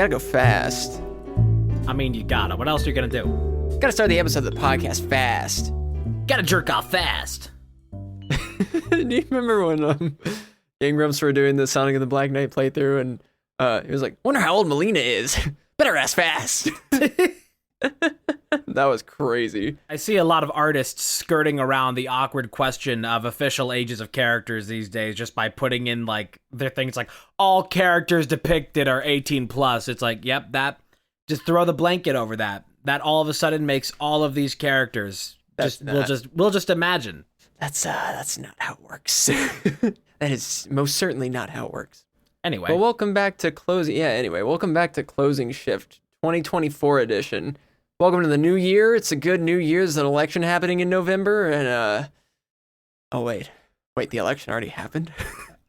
Gotta go fast. I mean, you gotta. What else are you gonna do? Gotta start the episode of the podcast fast. Gotta jerk off fast. Do you remember when Game Grumps were doing the Sonic and the Black Knight playthrough, and he was like, "Wonder how old Melina is. Better ask fast." That was crazy. I see a lot of artists skirting around the awkward question of official ages of characters these days just by putting in like their things like all characters depicted are 18 plus. It's like, yep, that just throw the blanket over that. That all of a sudden makes all of these characters we'll just imagine. That's not how it works. That is most certainly not how it works. Anyway. Well, welcome back to Closing Shift 2024 edition. Welcome to the new year. It's a good new year. There's an election happening in November, and oh wait, the election already happened.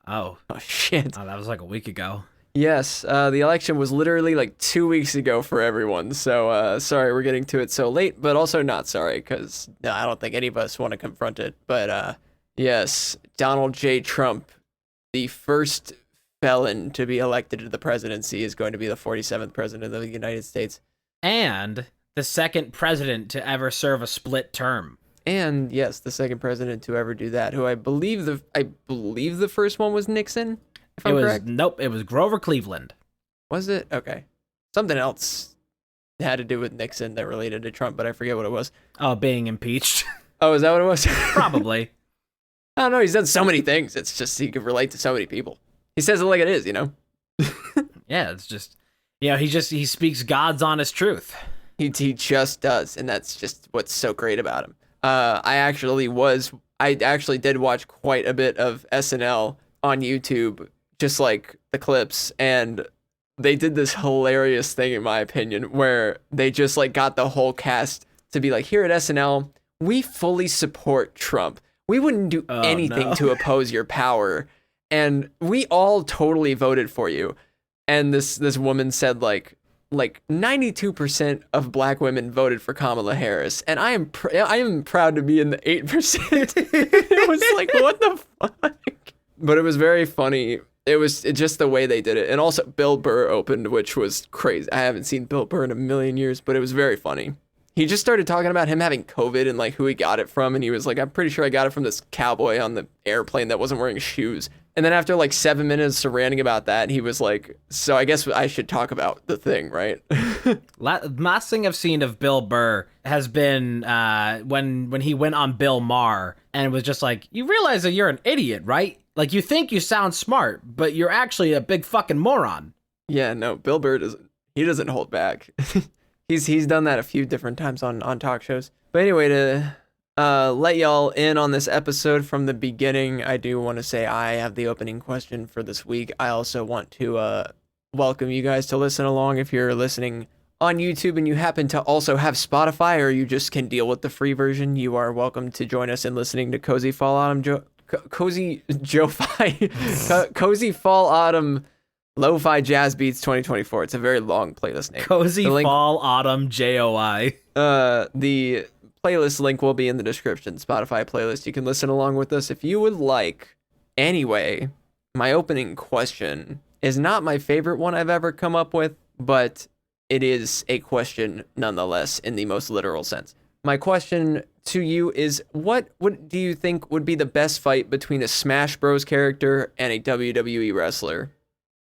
Oh shit. Oh, that was like a week ago. Yes, the election was literally like 2 weeks ago for everyone. So sorry we're getting to it so late, but also not sorry because I don't think any of us want to confront it. But yes, Donald J. Trump, the first felon to be elected to the presidency, is going to be the 47th president of the United States. And the second president to ever serve a split term. And yes, the second president to ever do that, who I believe the first one was Nixon, if I'm correct. Nope, it was Grover Cleveland. Was it? Okay. Something else had to do with Nixon that related to Trump, but I forget what it was. Oh, being impeached. Oh, is that what it was? Probably. I don't know, he's done so many things. It's just he could relate to so many people. He says it like it is, you know? Yeah, it's just, he speaks God's honest truth. He just does, and that's just what's so great about him. I actually did watch quite a bit of SNL on YouTube, just like the clips, and they did this hilarious thing, in my opinion, where they just like got the whole cast to be like, here at SNL, we fully support Trump. We wouldn't do anything to oppose your power, and we all totally voted for you. And this woman said like 92% of black women voted for Kamala Harris, and I am proud to be in the 8%. It was like, what the fuck? But it was very funny. It's just the way they did it. And also Bill Burr opened, which was crazy. I haven't seen Bill Burr in a million years, but it was very funny. He just started talking about him having COVID and like who he got it from, and he was like, I'm pretty sure I got it from this cowboy on the airplane that wasn't wearing shoes. And then after like 7 minutes of ranting about that, he was like, so I guess I should talk about the thing, right? Last thing I've seen of Bill Burr has been when he went on Bill Maher and was just like, you realize that you're an idiot, right? Like, you think you sound smart, but you're actually a big fucking moron. Yeah, no, Bill Burr doesn't hold back. He's done that a few different times on talk shows. But anyway, to let y'all in on this episode from the beginning, I do want to say I have the opening question for this week. I also want to welcome you guys to listen along. If you're listening on YouTube and you happen to also have Spotify, or you just can deal with the free version, you are welcome to join us in listening to Cozy Fall Autumn Cozy Fall Autumn Lo-Fi Jazz Beats 2024. It's a very long playlist name. Cozy Fall Autumn JOI. The playlist link will be in the description. Spotify playlist. You can listen along with us if you would like. Anyway, my opening question is not my favorite one I've ever come up with, but it is a question nonetheless in the most literal sense. My question to you is, what do you think would be the best fight between a Smash Bros character and a WWE wrestler?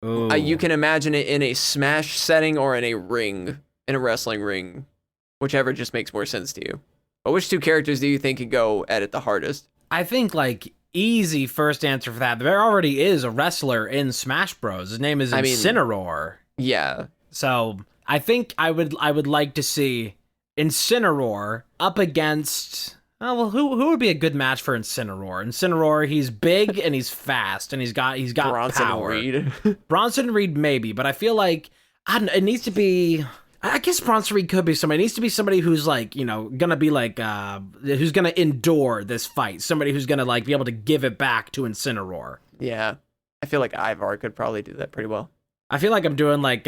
You can imagine it in a Smash setting or in a wrestling ring, whichever just makes more sense to you. But which two characters do you think could go at it the hardest? I think like easy first answer for that. There already is a wrestler in Smash Bros. His name is Incineroar. Yeah. So I think I would like to see Incineroar up against. Oh, well, who would be a good match for Incineroar? Incineroar, he's big and he's fast and he's got Bronson power. Reed. Bronson Reed maybe, but I feel like it needs to be. I guess Bronson Reed could be somebody. It needs to be somebody who's like, gonna be like, who's gonna endure this fight. Somebody who's gonna like be able to give it back to Incineroar. Yeah, I feel like Ivar could probably do that pretty well. I feel like I'm doing like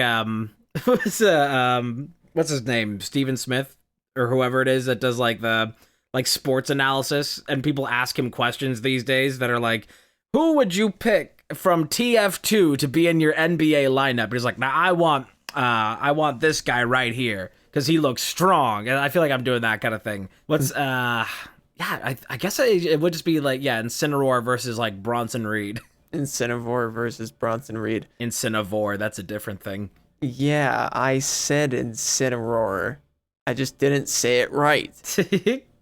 what's his name, Steven Smith or whoever it is that does like the sports analysis, and people ask him questions these days that are like, who would you pick from TF2 to be in your NBA lineup? And he's like, now I want I want this guy right here because he looks strong, and I feel like I'm doing that kind of thing. I guess it would just be like, Incineroar versus like Bronson Reed. Incineroar versus Bronson Reed. Incineroar, that's a different thing. Yeah, I said Incineroar. I just didn't say it right.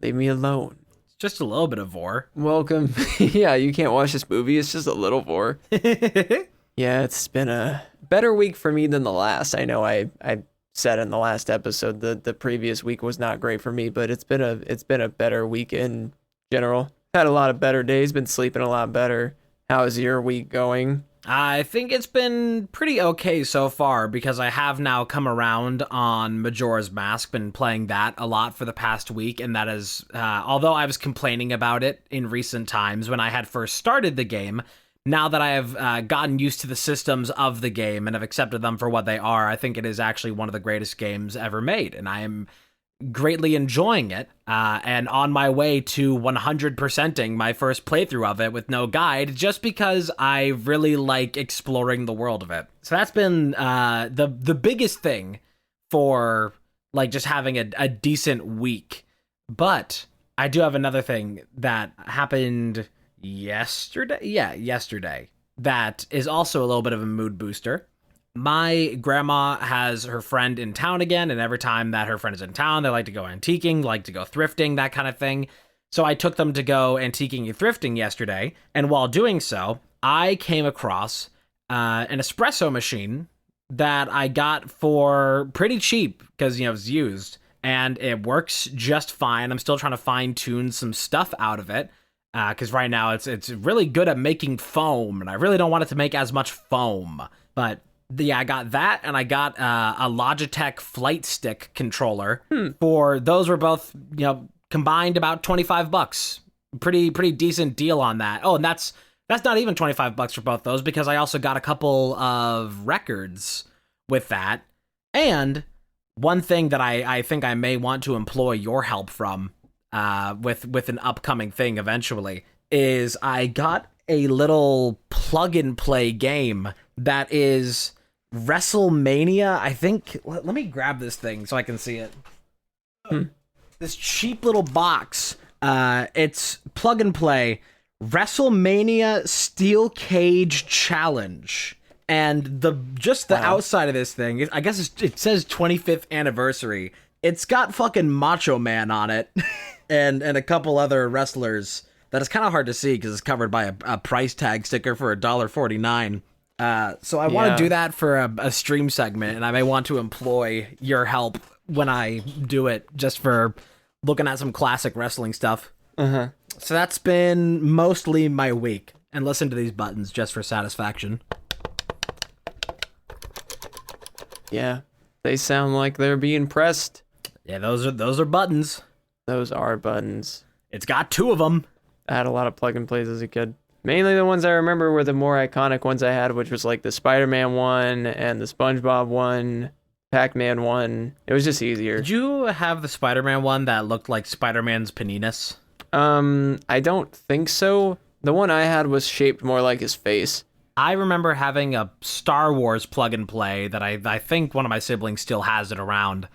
Leave me alone. Just a little bit of vor. Welcome. Yeah, you can't watch this movie. It's just a little vor. Yeah, it's been a better week for me than the last. I know I said in the last episode that the previous week was not great for me, but it's been a better week in general. Had a lot of better days, been sleeping a lot better. How's your week going? I think it's been pretty okay so far because I have now come around on Majora's Mask, been playing that a lot for the past week, and that is, although I was complaining about it in recent times when I had first started the game, now that I have gotten used to the systems of the game and have accepted them for what they are, I think it is actually one of the greatest games ever made, and I am greatly enjoying it, and on my way to 100%ing my first playthrough of it with no guide, just because I really like exploring the world of it. So that's been the biggest thing for like just having a decent week. But I do have another thing that happened yesterday. Yeah, yesterday. That is also a little bit of a mood booster. My grandma has her friend in town again, and every time that her friend is in town, they like to go antiquing, like to go thrifting, that kind of thing. So I took them to go antiquing and thrifting yesterday, and while doing so, I came across an espresso machine that I got for pretty cheap because, it was used, and it works just fine. I'm still trying to fine-tune some stuff out of it, because right now it's really good at making foam, and I really don't want it to make as much foam, but... Yeah, I got that, and I got a Logitech Flight Stick controller. For those were both, combined about $25. Pretty decent deal on that. Oh, and that's not even $25 for both those because I also got a couple of records with that. And one thing that I think I may want to employ your help from, with an upcoming thing eventually, is I got a little plug and play game that is WrestleMania. I think, let me grab this thing so I can see it. This cheap little box. It's plug and play WrestleMania Steel Cage Challenge. And the outside of this thing, I guess it says 25th anniversary. It's got fucking Macho Man on it and a couple other wrestlers that is kind of hard to see because it's covered by a price tag sticker for $1.49. So I want to do that for a stream segment, and I may want to employ your help when I do it, just for looking at some classic wrestling stuff. So that's been mostly my week. And listen to these buttons just for satisfaction. Yeah, they sound like they're being pressed. Yeah, those are buttons. Those are buttons. It's got two of them. I had a lot of plug and plays as a kid. Mainly the ones I remember were the more iconic ones I had, which was like the Spider-Man one and the SpongeBob one, Pac-Man one. It was just easier. Did you have the Spider-Man one that looked like Spider-Man's penis? I don't think so. The one I had was shaped more like his face. I remember having a Star Wars plug and play that I think one of my siblings still has it around.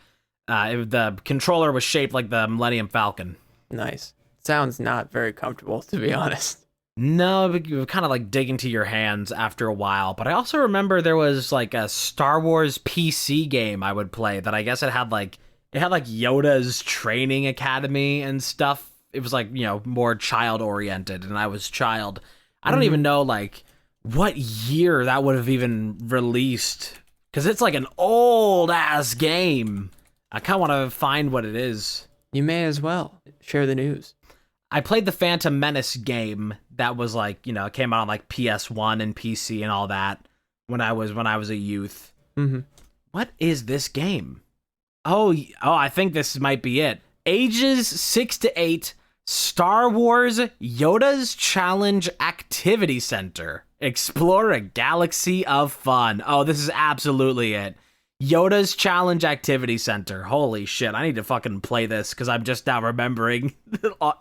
The controller was shaped like the Millennium Falcon. Nice. Sounds not very comfortable, to be honest. No, you were kind of like dig into your hands after a while. But I also remember there was like a Star Wars PC game I would play that I guess it had like Yoda's training academy and stuff. It was like, more child oriented, and I was child. I don't even know like what year that would have even released, because it's like an old ass game. I kind of want to find what it is. You may as well share the news. I played the Phantom Menace game that was like, it came out on like PS1 and PC and all that when I was a youth. What is this game? Oh, I think this might be it. Ages 6 to 8, Star Wars Yoda's Challenge Activity Center. Explore a galaxy of fun. Oh, this is absolutely it. Yoda's Challenge Activity Center. Holy shit, I need to fucking play this because I'm just now remembering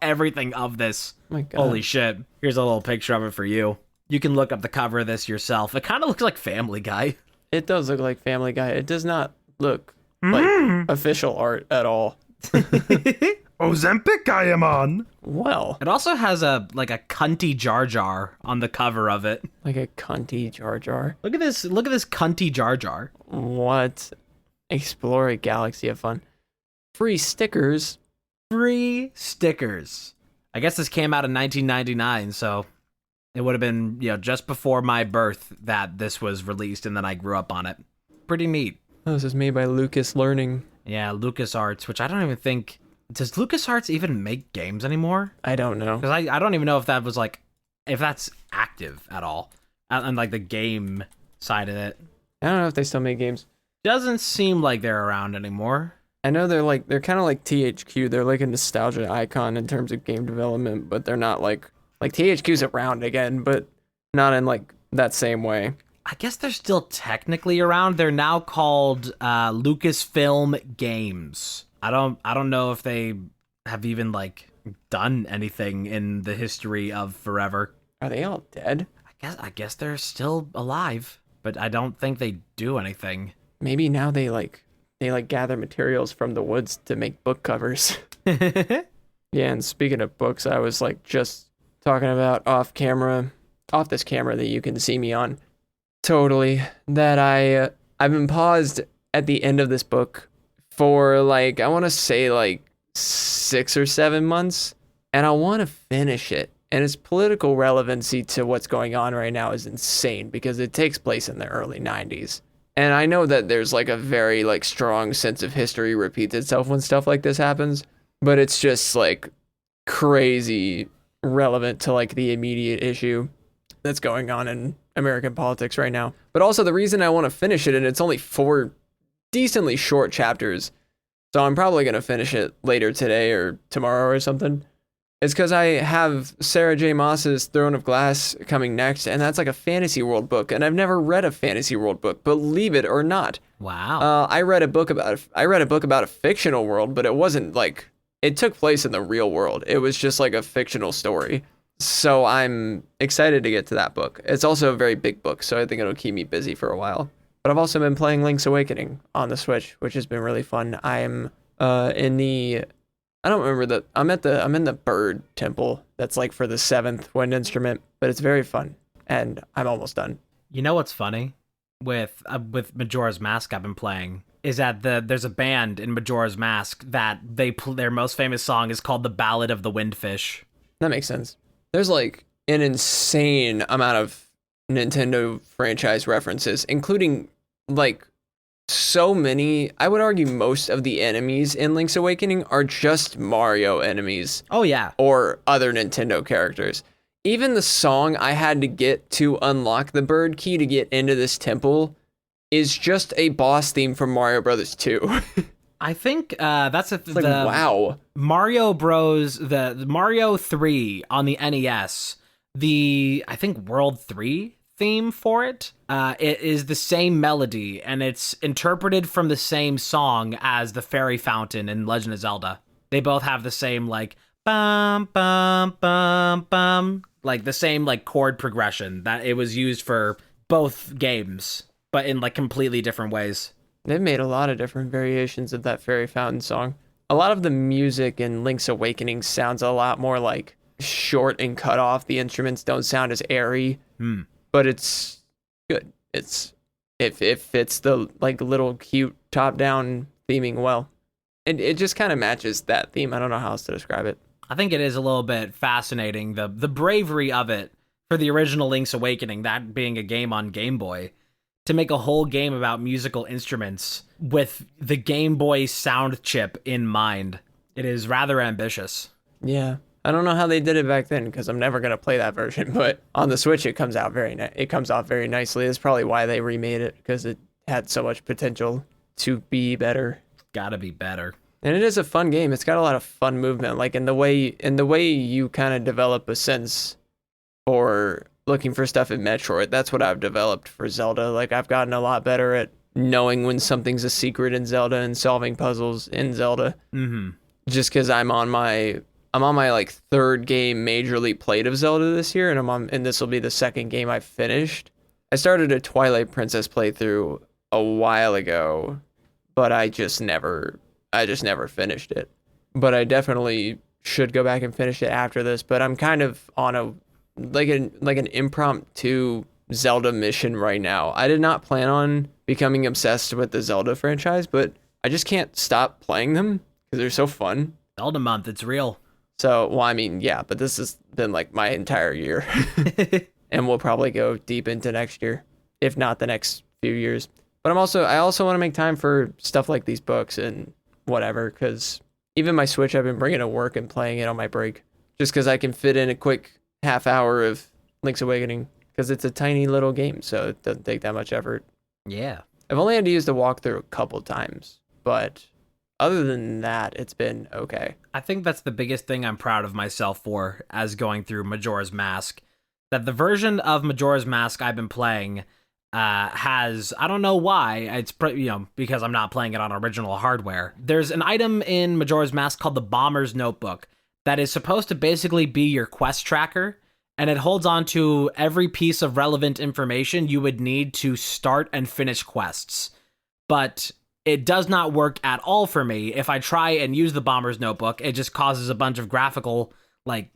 everything of this. My God. Holy shit. Here's a little picture of it for you. You can look up the cover of this yourself. It kind of looks like Family Guy. It does look like Family Guy. It does not look like official art at all. Ozempic I am on. Well, It also has a cunty Jar Jar on the cover of it. like a cunty Jar Jar. Look at this cunty Jar Jar. What? Explore a galaxy of fun. Free stickers. Free stickers. I guess this came out in 1999, so it would have been, just before my birth that this was released, and then I grew up on it. Pretty neat. Oh, this is made by Lucas Learning. Yeah, LucasArts, which I don't even think... Does LucasArts even make games anymore? I don't know. Because I don't even know if that was if that's active at all. And like the game side of it. I don't know if they still make games. Doesn't seem like they're around anymore. I know they're kind of like THQ. They're like a nostalgia icon in terms of game development, but they're not like THQ's around again, but not in like that same way. I guess they're still technically around. They're now called Lucasfilm Games. I don't know if they have even done anything in the history of forever. Are they all dead? I guess they're still alive, but I don't think they do anything. Maybe now they gather materials from the woods to make book covers. Yeah, and speaking of books, I was just talking about off this camera that you can see me on. Totally. That I've been paused at the end of this book for I want to say 6 or 7 months, and I want to finish it. And its political relevancy to what's going on right now is insane because it takes place in the early 90s. And I know that there's a very strong sense of history repeats itself when stuff like this happens, but it's just crazy relevant to the immediate issue that's going on in American politics right now. But also the reason I want to finish it, and it's only 4 decently short chapters, so I'm probably going to finish it later today or tomorrow or something, is because I have Sarah J. Maas's Throne of Glass coming next, and that's a fantasy world book, and I've never read a fantasy world book, believe it or not. Wow. I read a book about a fictional world, but it wasn't it took place in the real world. It was just a fictional story. So I'm excited to get to that book. It's also a very big book, so I think it'll keep me busy for a while. But I've also been playing Link's Awakening on the Switch, which has been really fun. I'm in the I'm in the bird temple that's for the 7th wind instrument, but it's very fun and I'm almost done. You know what's funny with Majora's Mask I've been playing is that there's a band in Majora's Mask that their most famous song is called The Ballad of the Windfish. That makes sense. There's an insane amount of Nintendo franchise references, including so many. I would argue most of the enemies in Link's Awakening are just Mario enemies. Oh yeah. Or other Nintendo characters. Even the song I had to get to unlock the bird key to get into this temple is just a boss theme from Mario Brothers 2. I think that's wow. Mario Bros. The Mario 3 on the NES. I think World 3 theme for it. It is the same melody, and it's interpreted from the same song as the Fairy Fountain in Legend of Zelda. They both have the same bum bum bum bum, the same chord progression that it was used for both games, but in completely different ways. They've made a lot of different variations of that Fairy Fountain song. A lot of the music in Link's Awakening sounds a lot more short and cut off. The instruments don't sound as airy, but it's good. It fits the little cute top down theming well. It just kind of matches that theme. I don't know how else to describe it. I think it is a little bit fascinating, the bravery of it for the original Link's Awakening, that being a game on Game Boy, to make a whole game about musical instruments with the Game Boy sound chip in mind. It is rather ambitious. Yeah. I don't know how they did it back then because I'm never going to play that version, but on the Switch it comes off very nicely. That's probably why they remade it, because it had so much potential to be better. Gotta be better. And it is a fun game. It's got a lot of fun movement, in the way you kind of develop a sense for looking for stuff in Metroid. That's what I've developed for Zelda. I've gotten a lot better at knowing when something's a secret in Zelda and solving puzzles in Zelda. Mm-hmm. Just because I'm on my 3rd game majorly played of Zelda this year, and this will be the 2nd game I've finished. I started a Twilight Princess playthrough a while ago, but I just never finished it. But I definitely should go back and finish it after this. But I'm kind of on a like an impromptu Zelda mission right now. I did not plan on becoming obsessed with the Zelda franchise, but I just can't stop playing them because they're so fun. Zelda month, it's real. So, well, I mean, yeah, but this has been like my entire year. And we'll probably go deep into next year, if not the next few years. But I also want to make time for stuff like these books and whatever, because even my Switch, I've been bringing to work and playing it on my break, just because I can fit in a quick half hour of Link's Awakening, because it's a tiny little game, so it doesn't take that much effort. Yeah. I've only had to use the walkthrough a couple times, but other than that, it's been okay. I think that's the biggest thing I'm proud of myself for as going through Majora's Mask. That the version of Majora's Mask I've been playing has, I don't know why, it's because I'm not playing it on original hardware. There's an item in Majora's Mask called the Bomber's Notebook that is supposed to basically be your quest tracker, and it holds on to every piece of relevant information you would need to start and finish quests. But it does not work at all for me. If I try and use the Bomber's Notebook, it just causes a bunch of graphical, like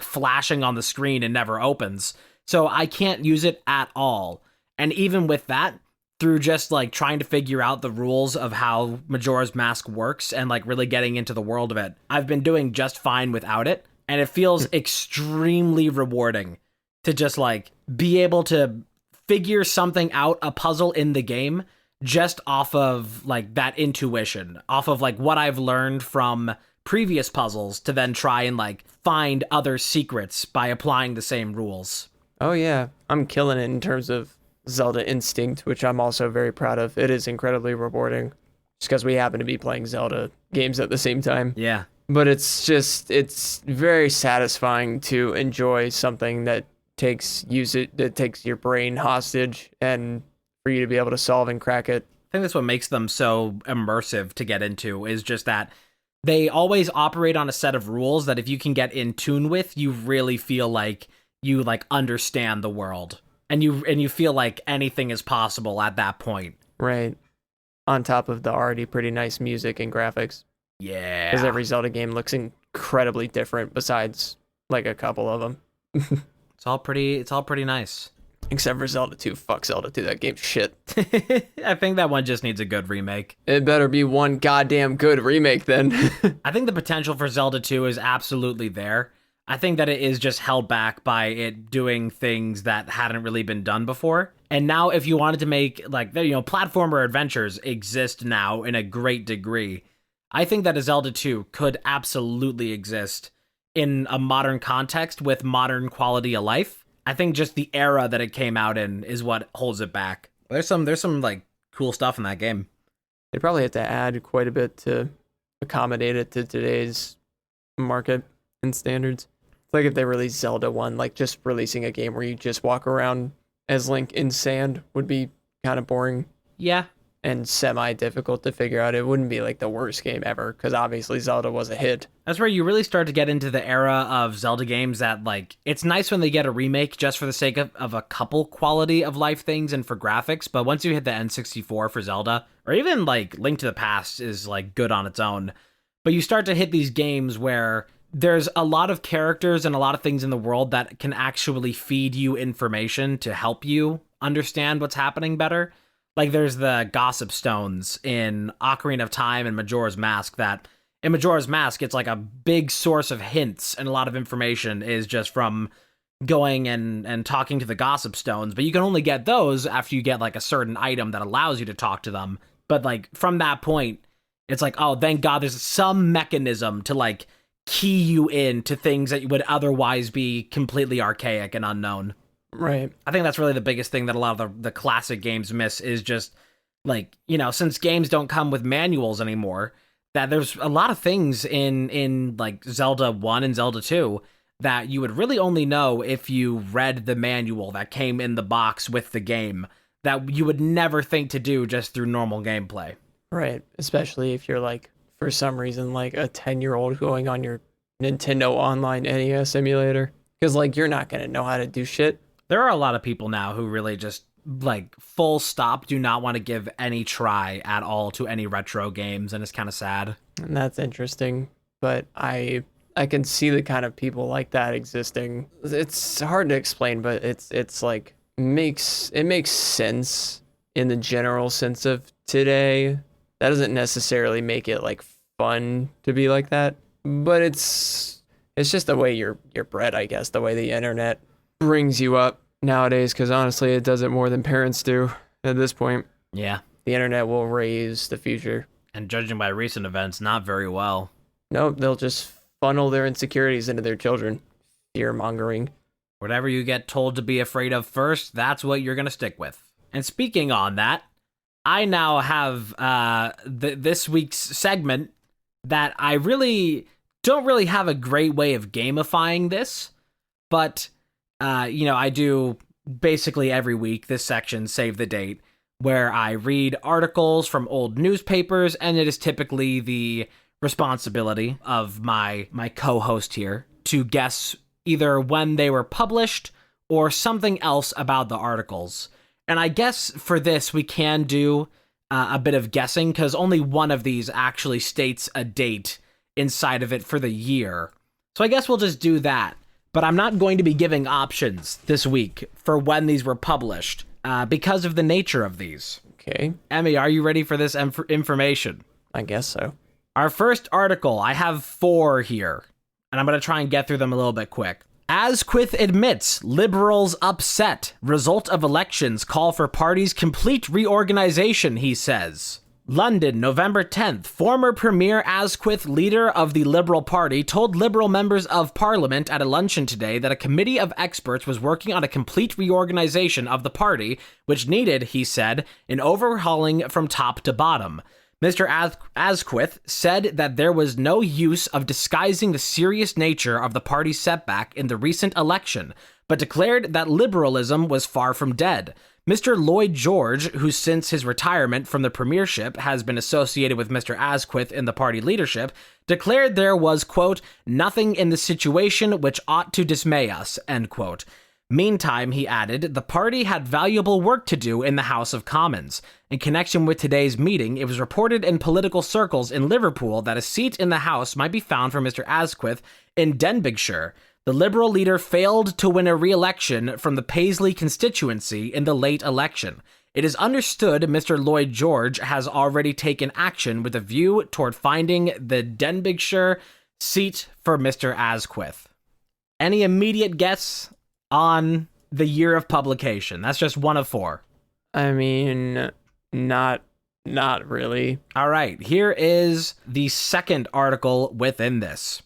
flashing on the screen and never opens. So I can't use it at all. And even with that, through just like trying to figure out the rules of how Majora's Mask works and like really getting into the world of it, I've been doing just fine without it. And it feels extremely rewarding to just like be able to figure something out, a puzzle in the game, just off of like that intuition, off of like what I've learned from previous puzzles to then try and like find other secrets by applying the same rules. Oh yeah, I'm killing it in terms of Zelda Instinct, which I'm also very proud of. It is incredibly rewarding just because we happen to be playing Zelda games at the same time. Yeah. But it's very satisfying to enjoy something that takes your brain hostage and for you to be able to solve and crack it. I think that's what makes them so immersive to get into, is just that they always operate on a set of rules that if you can get in tune with, you really feel like you like understand the world. And you feel like anything is possible at that point. Right. On top of the already pretty nice music and graphics. Yeah. Because every Zelda game looks incredibly different besides like a couple of them. It's all pretty nice. Except for Zelda 2. Fuck Zelda 2. That game's shit. I think that one just needs a good remake. It better be one goddamn good remake then. I think the potential for Zelda 2 is absolutely there. I think that it is just held back by it doing things that hadn't really been done before. And now if you wanted to make like, platformer adventures exist now in a great degree, I think that a Zelda 2 could absolutely exist in a modern context with modern quality of life. I think just the era that it came out in is what holds it back. There's some like cool stuff in that game. They probably have to add quite a bit to accommodate it to today's market and standards. It's like if they released Zelda 1, like just releasing a game where you just walk around as Link in sand would be kind of boring. Yeah. And semi-difficult to figure out. It wouldn't be like the worst game ever, because obviously Zelda was a hit. That's where you really start to get into the era of Zelda games that, like, it's nice when they get a remake just for the sake of a couple quality of life things and for graphics, but once you hit the N64 for Zelda, or even, like, Link to the Past is, like, good on its own, but you start to hit these games where there's a lot of characters and a lot of things in the world that can actually feed you information to help you understand what's happening better. Like, there's the Gossip Stones in Ocarina of Time and Majora's Mask that, in Majora's Mask, it's like a big source of hints, and a lot of information is just from going and talking to the Gossip Stones, but you can only get those after you get, like, a certain item that allows you to talk to them. But, like, from that point, it's like, oh, thank God there's some mechanism to, like, key you in to things that would otherwise be completely archaic and unknown. Right. I think that's really the biggest thing that a lot of the classic games miss is just, like, since games don't come with manuals anymore, that there's a lot of things in like Zelda 1 and Zelda 2 that you would really only know if you read the manual that came in the box with the game, that you would never think to do just through normal gameplay. Right. Especially if you're like, for some reason, like a 10-year-old going on your Nintendo Online NES emulator. Because, like, you're not going to know how to do shit. There are a lot of people now who really just like full stop do not want to give any try at all to any retro games, and it's kind of sad. And that's interesting, but I can see the kind of people like that existing. It's hard to explain, but it's like it makes sense in the general sense of today. That doesn't necessarily make it like fun to be like that, but it's just the way you're bred, I guess, the way the internet brings you up nowadays, because honestly, it does it more than parents do at this point. Yeah. The internet will raise the future. And judging by recent events, not very well. Nope, they'll just funnel their insecurities into their children. Fear mongering. Whatever you get told to be afraid of first, that's what you're going to stick with. And speaking on that, I now have this week's segment that I really don't really have a great way of gamifying this, but I do basically every week this section, Save the Date, where I read articles from old newspapers, and it is typically the responsibility of my co-host here to guess either when they were published or something else about the articles. And I guess for this, we can do a bit of guessing, because only one of these actually states a date inside of it for the year. So I guess we'll just do that. But I'm not going to be giving options this week for when these were published because of the nature of these. Okay. Emmy, are you ready for this information? I guess so. Our first article, I have 4 here, and I'm going to try and get through them a little bit quick. Asquith admits liberals upset. Result of elections call for party's complete reorganization, he says. London, November 10th. Former Premier Asquith, leader of the Liberal Party, told Liberal members of Parliament at a luncheon today that a committee of experts was working on a complete reorganization of the party, which needed, he said, an overhauling from top to bottom. Mr. Asquith said that there was no use of disguising the serious nature of the party's setback in the recent election, but declared that liberalism was far from dead. Mr. Lloyd George, who since his retirement from the premiership has been associated with Mr. Asquith in the party leadership, declared there was, quote, nothing in the situation which ought to dismay us, end quote. Meantime, he added, the party had valuable work to do in the House of Commons. In connection with today's meeting, it was reported in political circles in Liverpool that a seat in the House might be found for Mr. Asquith in Denbighshire. The Liberal leader failed to win a re-election from the Paisley constituency in the late election. It is understood Mr. Lloyd George has already taken action with a view toward finding the Denbighshire seat for Mr. Asquith. Any immediate guess on the year of publication? That's just one of 4. I mean, not really. All right, here is the second article within this.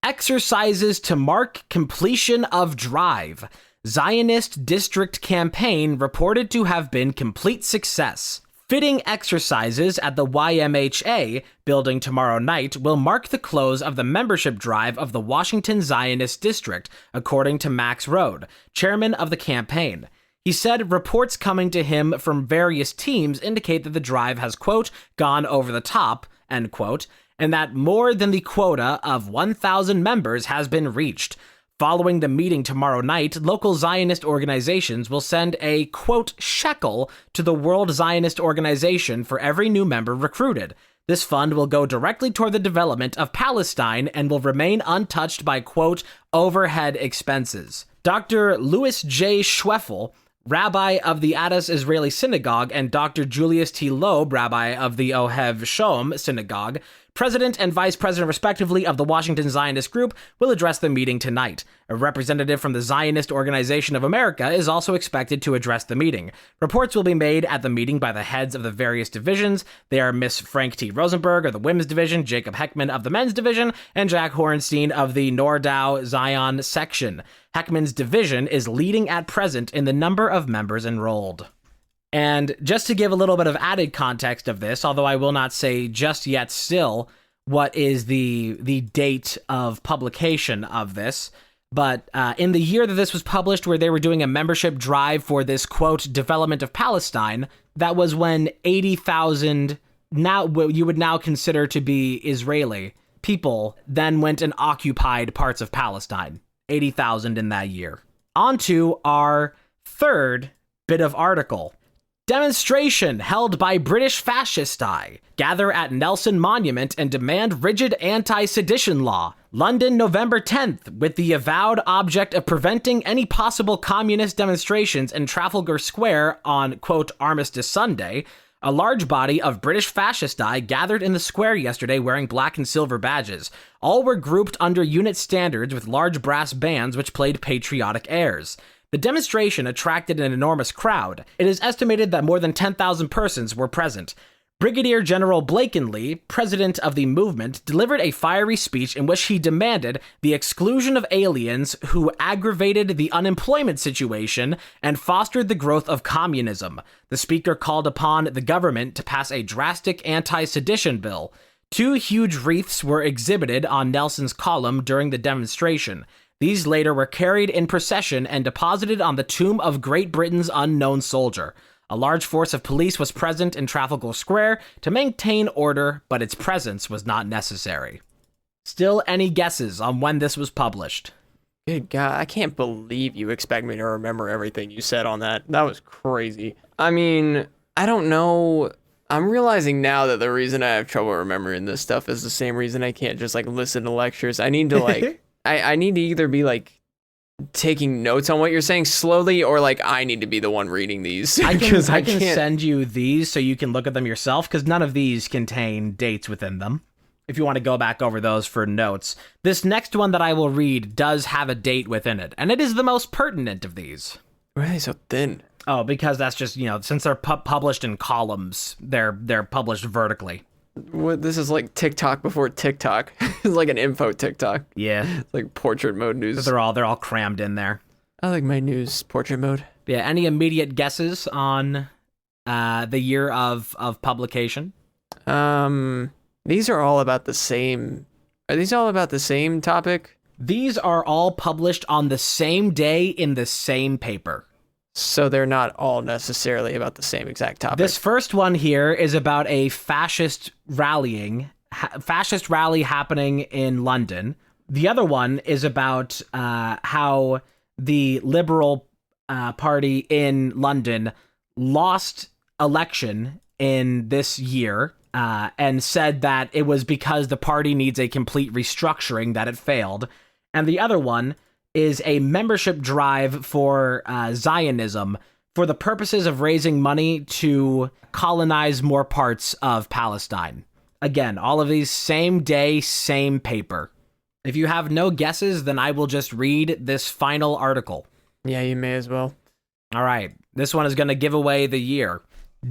Exercises to mark completion of drive. Zionist district campaign reported to have been complete success. Fitting exercises at the YMHA building tomorrow night will mark the close of the membership drive of the Washington Zionist District, according to Max Rode, chairman of the campaign. He said reports coming to him from various teams indicate that the drive has, quote, gone over the top, end quote, and that more than the quota of 1,000 members has been reached. Following the meeting tomorrow night, local Zionist organizations will send a, quote, shekel to the World Zionist Organization for every new member recruited. This fund will go directly toward the development of Palestine and will remain untouched by, quote, overhead expenses. Dr. Louis J. Schweffel, rabbi of the Adas Israeli Synagogue, and Dr. Julius T. Loeb, rabbi of the Ohev Shalom Synagogue, president and vice president respectively of the Washington Zionist Group, will address the meeting tonight. A representative from the Zionist Organization of America is also expected to address the meeting. Reports will be made at the meeting by the heads of the various divisions. They are Miss Frank T. Rosenberg of the Women's Division, Jacob Heckman of the Men's Division, and Jack Horenstein of the Nordau Zion section. Heckman's division is leading at present in the number of members enrolled. And just to give a little bit of added context of this, although I will not say just yet still what is the date of publication of this, but in the year that this was published, where they were doing a membership drive for this, quote, development of Palestine, that was when 80,000, now what you would now consider to be Israeli people, then went and occupied parts of Palestine. 80,000 in that year. On to our third bit of article. Demonstration held by British fascisti gather at Nelson Monument and demand rigid anti-sedition law. London, November 10th, with the avowed object of preventing any possible communist demonstrations in Trafalgar Square on, quote, Armistice Sunday. A large body of British fascisti gathered in the square yesterday wearing black and silver badges. All were grouped under unit standards with large brass bands which played patriotic airs. The demonstration attracted an enormous crowd. It is estimated that more than 10,000 persons were present. Brigadier General Blakeney, president of the movement, delivered a fiery speech in which he demanded the exclusion of aliens who aggravated the unemployment situation and fostered the growth of communism. The speaker called upon the government to pass a drastic anti-sedition bill. 2 huge wreaths were exhibited on Nelson's column during the demonstration. These later were carried in procession and deposited on the tomb of Great Britain's unknown soldier. A large force of police was present in Trafalgar Square to maintain order, but its presence was not necessary. Still, any guesses on when this was published? Good God, I can't believe you expect me to remember everything you said on that. That was crazy. I mean, I don't know. I'm realizing now that the reason I have trouble remembering this stuff is the same reason I can't just, like, listen to lectures. I need to, like... I need to either be, like, taking notes on what you're saying slowly, or, like, I need to be the one reading these. I can send you these so you can look at them yourself, because none of these contain dates within them, if you want to go back over those for notes. This next one that I will read does have a date within it, and it is the most pertinent of these. Why are they so thin? Oh, because that's just, since they're published in columns, they're published vertically. What, this is like TikTok before TikTok. It's like an info TikTok. Yeah. It's like portrait mode news. They're all crammed in there. I like my news portrait mode. Yeah, any immediate guesses on the year of publication? These are all about the same. Are these all about the same topic? These are all published on the same day in the same paper. So they're not all necessarily about the same exact topic. This first one here is about a fascist rally happening in London. The other one is about how the Liberal Party in London lost election in this year and said that it was because the party needs a complete restructuring that it failed. And the other one is a membership drive for Zionism for the purposes of raising money to colonize more parts of Palestine. Again, all of these same day, same paper. If you have no guesses, then I will just read this final article. Yeah, you may as well. All right, this one is going to give away the year.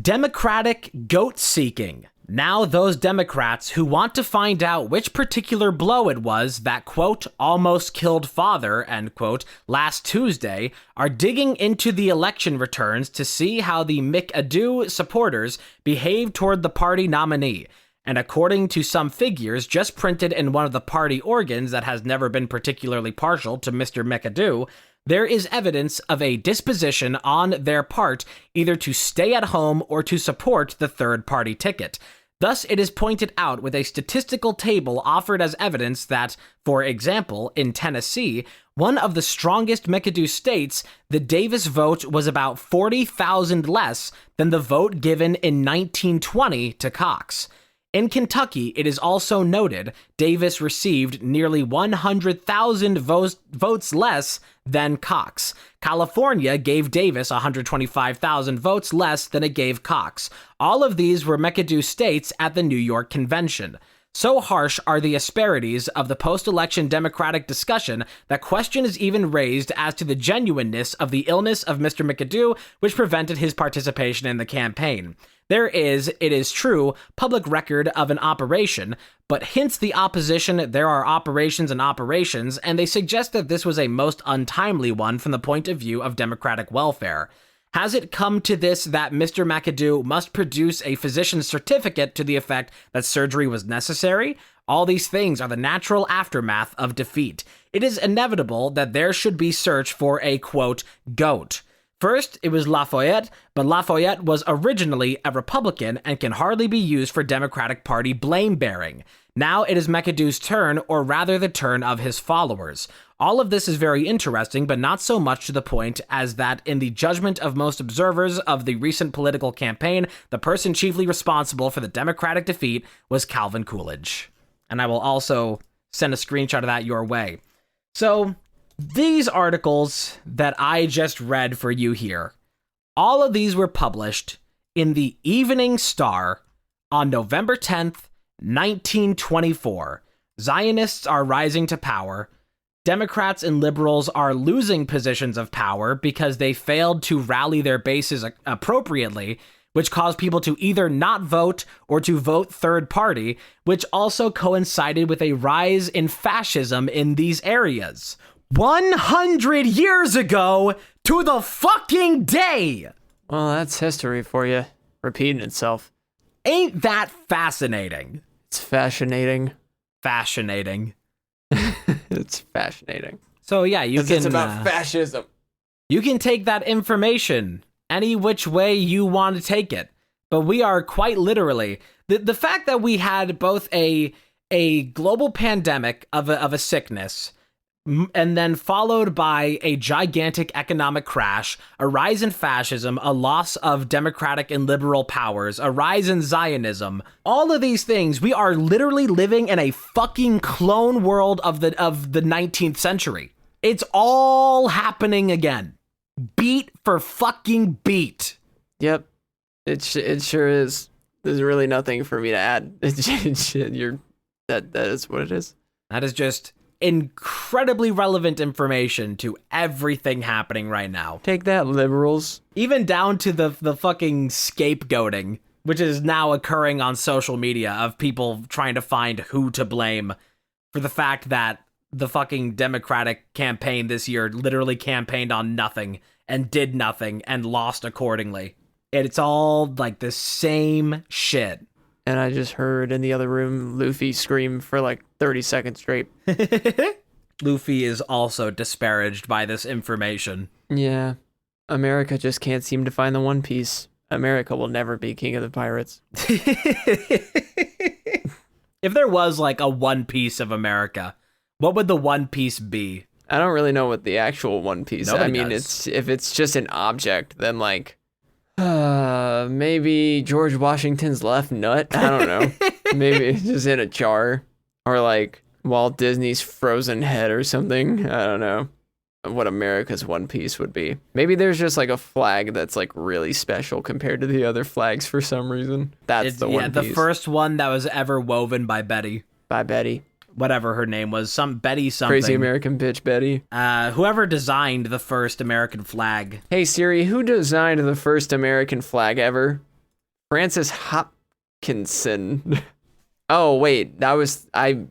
Democratic goat seeking. Now those Democrats who want to find out which particular blow it was that, quote, almost killed father, end quote, last Tuesday, are digging into the election returns to see how the McAdoo supporters behaved toward the party nominee. And according to some figures just printed in one of the party organs that has never been particularly partial to Mr. McAdoo, there is evidence of a disposition on their part either to stay at home or to support the third party ticket. Thus, it is pointed out with a statistical table offered as evidence that, for example, in Tennessee, one of the strongest McAdoo states, the Davis vote was about 40,000 less than the vote given in 1920 to Cox. In Kentucky, it is also noted Davis received nearly 100,000 votes less than Cox. California gave Davis 125,000 votes less than it gave Cox. All of these were McAdoo states at the New York Convention. So harsh are the asperities of the post-election Democratic discussion that question is even raised as to the genuineness of the illness of Mr. McAdoo, which prevented his participation in the campaign. There is, it is true, public record of an operation, but hints the opposition there are operations and operations, and they suggest that this was a most untimely one from the point of view of democratic welfare. Has it come to this that Mr. McAdoo must produce a physician's certificate to the effect that surgery was necessary? All these things are the natural aftermath of defeat. It is inevitable that there should be search for a, quote, goat. First, it was Lafayette, but Lafayette was originally a Republican and can hardly be used for Democratic Party blame-bearing. Now it is McAdoo's turn, or rather the turn of his followers. All of this is very interesting, but not so much to the point as that in the judgment of most observers of the recent political campaign, the person chiefly responsible for the Democratic defeat was Calvin Coolidge. And I will also send a screenshot of that your way. So, these articles that I just read for you here, all of these were published in the Evening Star on November 10th, 1924. Zionists are rising to power. Democrats and liberals are losing positions of power because they failed to rally their bases appropriately, which caused people to either not vote or to vote third party, which also coincided with a rise in fascism in these areas. 100 years ago to the fucking day! Well, that's history for you. Repeating itself. Ain't that fascinating? It's fascinating. Fascinating. It's fascinating. So yeah, It's about fascism. You can take that information any which way you want to take it. But we are quite literally the fact that we had both a global pandemic of a sickness, and then followed by a gigantic economic crash, a rise in fascism, a loss of democratic and liberal powers, a rise in Zionism. All of these things, we are literally living in a fucking clone world of the 19th century. It's all happening again. Beat for fucking beat. Yep. It sure is. There's really nothing for me to add. That is what it is. That is just incredibly relevant information to everything happening right now. Take that, liberals. Even down to the fucking scapegoating, which is now occurring on social media, of people trying to find who to blame for the fact that the fucking Democratic campaign this year literally campaigned on nothing and did nothing and lost accordingly. And it's all like the same shit. And I just heard in the other room Luffy scream for like 30 seconds straight. Luffy is also disparaged by this information. Yeah. America just can't seem to find the One Piece. America will never be king of the pirates. If there was like a One Piece of America, what would the One Piece be? I don't really know what the actual One Piece is. I mean, does. if it's just an object, then like maybe George Washington's left nut. I don't know. Maybe it's just in a jar, or like Walt Disney's frozen head or something. I don't know what America's One Piece would be. Maybe there's just like a flag that's like really special compared to the other flags for some reason. That's the One Piece. The first one that was ever woven by Betty. By Betty. Whatever her name was, Betty something. Crazy American bitch Betty. Whoever designed the first American flag. Hey Siri, who designed the first American flag ever? Francis Hopkinson. Oh wait, I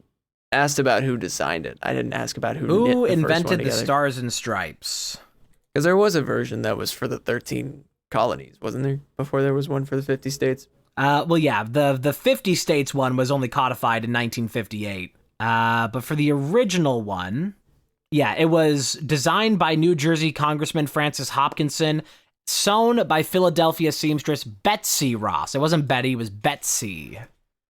asked about who designed it. I didn't ask about who invented the Stars and Stripes. Because there was a version that was for the 13 colonies, wasn't there? Before there was one for the 50 states. Well, yeah, the 50 states one was only codified in 1958. But for the original one, yeah, it was designed by New Jersey Congressman Francis Hopkinson, sewn by Philadelphia seamstress Betsy Ross. It wasn't Betty, it was Betsy.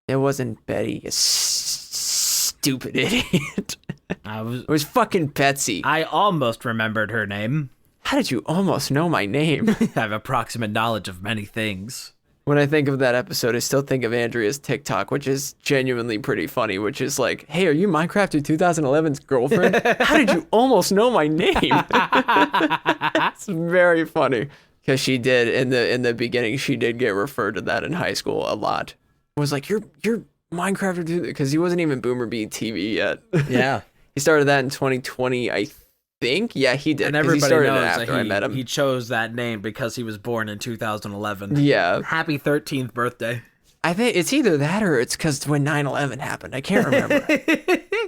It wasn't Betty, you stupid idiot. It was fucking Betsy. I almost remembered her name. How did you almost know my name? I have approximate knowledge of many things. When I think of that episode, I still think of Andrea's TikTok, which is genuinely pretty funny, which is like, hey, are you Minecraft 2011's girlfriend? How did you almost know my name? It's very funny. Because she did, in the beginning, she did get referred to that in high school a lot. It was like, you're Minecraft, because he wasn't even Boomer Beat TV yet. Yeah. He started that in 2020, I think. Yeah, he did. And everybody he started knows it after that I met him. He chose that name because he was born in 2011. Yeah. Happy 13th birthday. I think it's either that or it's because when 9/11 happened. I can't remember.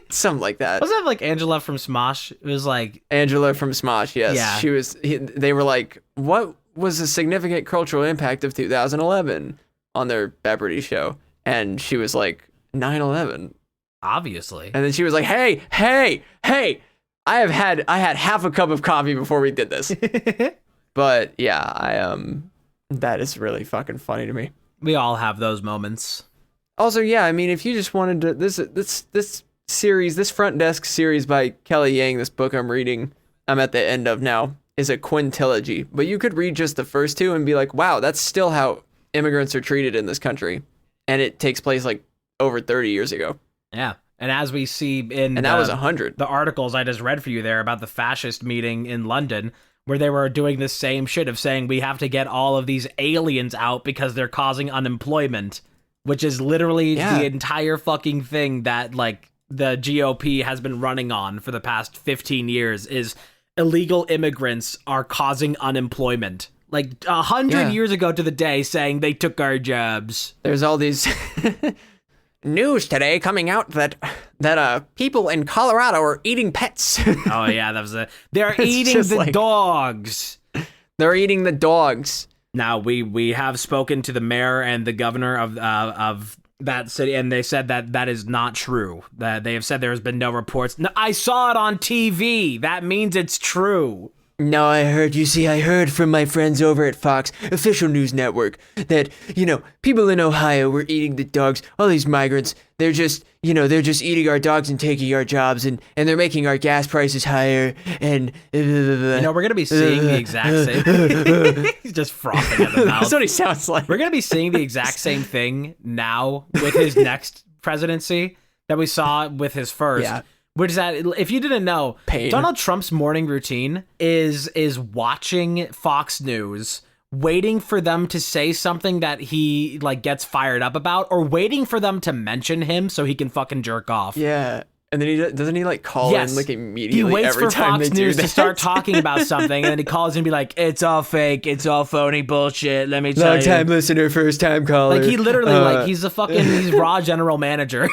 Something like that. Wasn't that like Angela from Smosh? It was like Angela from Smosh. Yes. Yeah. She was. They were like, what was the significant cultural impact of 2011 on their Beverly show? And she was like, 9/11. Obviously. And then she was like, hey. I had half a cup of coffee before we did this. But yeah, that is really fucking funny to me. We all have those moments. Also, yeah, I mean, if you just wanted to, this series, this Front Desk series by Kelly Yang, this book I'm reading, I'm at the end of now, is a quintilogy. But you could read just the first two and be like, wow, that's still how immigrants are treated in this country. And it takes place like over 30 years ago. Yeah. And as we see in that was 100. The articles I just read for you there about the fascist meeting in London, where they were doing the same shit of saying we have to get all of these aliens out because they're causing unemployment, which is literally the entire fucking thing that like the GOP has been running on for the past 15 years is illegal immigrants are causing unemployment. Like 100 years ago to the day saying they took our jobs. There's all these news today coming out that people in Colorado are eating pets. Oh yeah, that was they're eating the dogs. They're eating the dogs. Now we have spoken to the mayor and the governor of that city, and they said that is not true. That they have said there has been no reports. No, I saw it on TV. That means it's true. No, I heard from my friends over at Fox, official news network, that, people in Ohio were eating the dogs. All these migrants, they're just eating our dogs and taking our jobs, and they're making our gas prices higher, and... we're going to be seeing the exact same... He's just frothing at the mouth. That's what he sounds like. We're going to be seeing the exact same thing now with his next presidency that we saw with his first. Yeah. Which is that, if you didn't know, Donald Trump's morning routine is watching Fox News, waiting for them to say something that he gets fired up about, or waiting for them to mention him so he can fucking jerk off. Yeah. And then doesn't he call in immediately? He waits every for time Fox News to start talking about something, and then he calls and be like, "It's all fake, it's all phony bullshit. Let me tell you." Long time listener, first time caller. He literally he's raw general manager.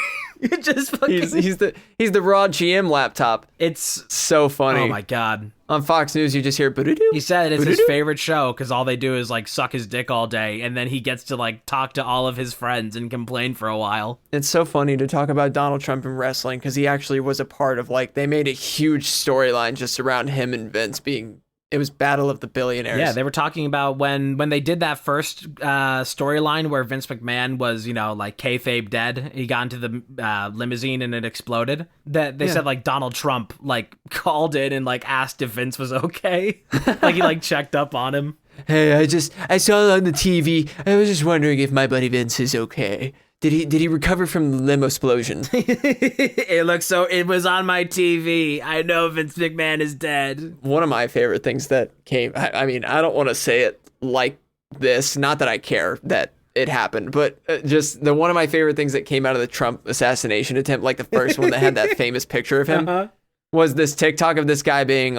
Just fucking... he's the raw GM laptop. It's so funny. Oh my god. On Fox News, you just hear "Boo-doo-doo." He said it's his favorite show because all they do is suck his dick all day, and then he gets to talk to all of his friends and complain for a while. It's so funny to talk about Donald Trump in wrestling because he actually was a part of they made a huge storyline just around him and Vince being. It was Battle of the Billionaires. Yeah, they were talking about when they did that first storyline where Vince McMahon was, kayfabe dead. He got into the limousine and it exploded. That they said Donald Trump called in and asked if Vince was okay. He checked up on him. Hey, I saw it on the TV. I was just wondering if my buddy Vince is okay. Did he recover from the limo explosion? It was on my TV. I know Vince McMahon is dead. One of my favorite things that came, I mean, I don't want to say it like this, not that I care that it happened, but just one of my favorite things that came out of the Trump assassination attempt, the first one that had that famous picture of him, was this TikTok of this guy being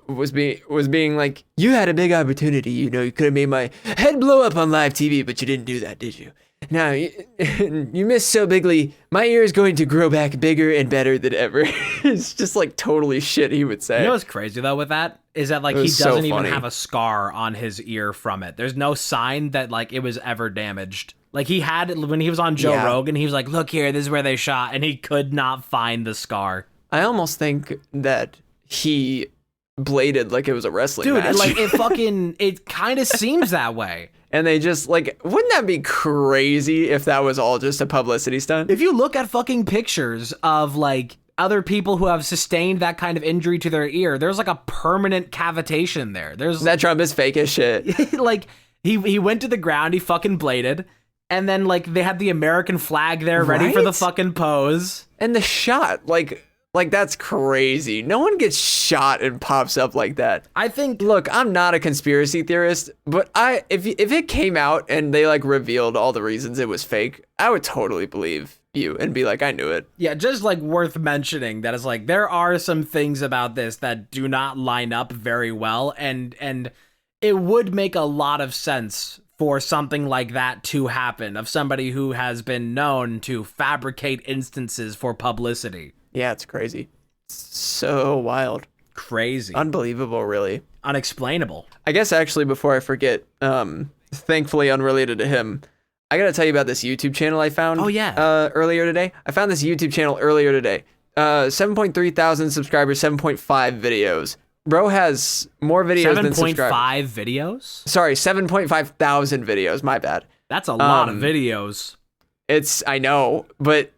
was being like, you had a big opportunity, you could have made my head blow up on live TV, but you didn't do that, did you? Now, you missed so bigly, my ear is going to grow back bigger and better than ever. It's just totally shit he would say. You know what's crazy though with that? Is that he doesn't even have a scar on his ear from it. There's no sign that it was ever damaged. He had, when he was on Joe Rogan, he was like, look here, this is where they shot, and he could not find the scar. I almost think that he bladed like it was a wrestling match. Dude, it kind of seems that way. And they just, wouldn't that be crazy if that was all just a publicity stunt? If you look at fucking pictures of, other people who have sustained that kind of injury to their ear, there's, a permanent cavitation there. That Trump is fake as shit. He went to the ground, he fucking bladed, and then, they had the American flag there ready for the fucking pose. And the shot, that's crazy. No one gets shot and pops up like that. I think... Look, I'm not a conspiracy theorist, but if it came out and they, revealed all the reasons it was fake, I would totally believe you and be like, I knew it. Yeah, just, worth mentioning that it's there are some things about this that do not line up very well, and it would make a lot of sense for something like that to happen, of somebody who has been known to fabricate instances for publicity. Yeah, it's crazy. So wild. Crazy. Unbelievable, really. Unexplainable. I guess actually, before I forget, thankfully unrelated to him, I gotta tell you about this YouTube channel I found. Oh, yeah. Earlier today. I found this YouTube channel earlier today. 7.3 thousand subscribers, 7.5 videos. Bro has more videos than subscribers. 7.5 videos? Sorry, 7.5 thousand videos. My bad. That's a lot of videos. I know, but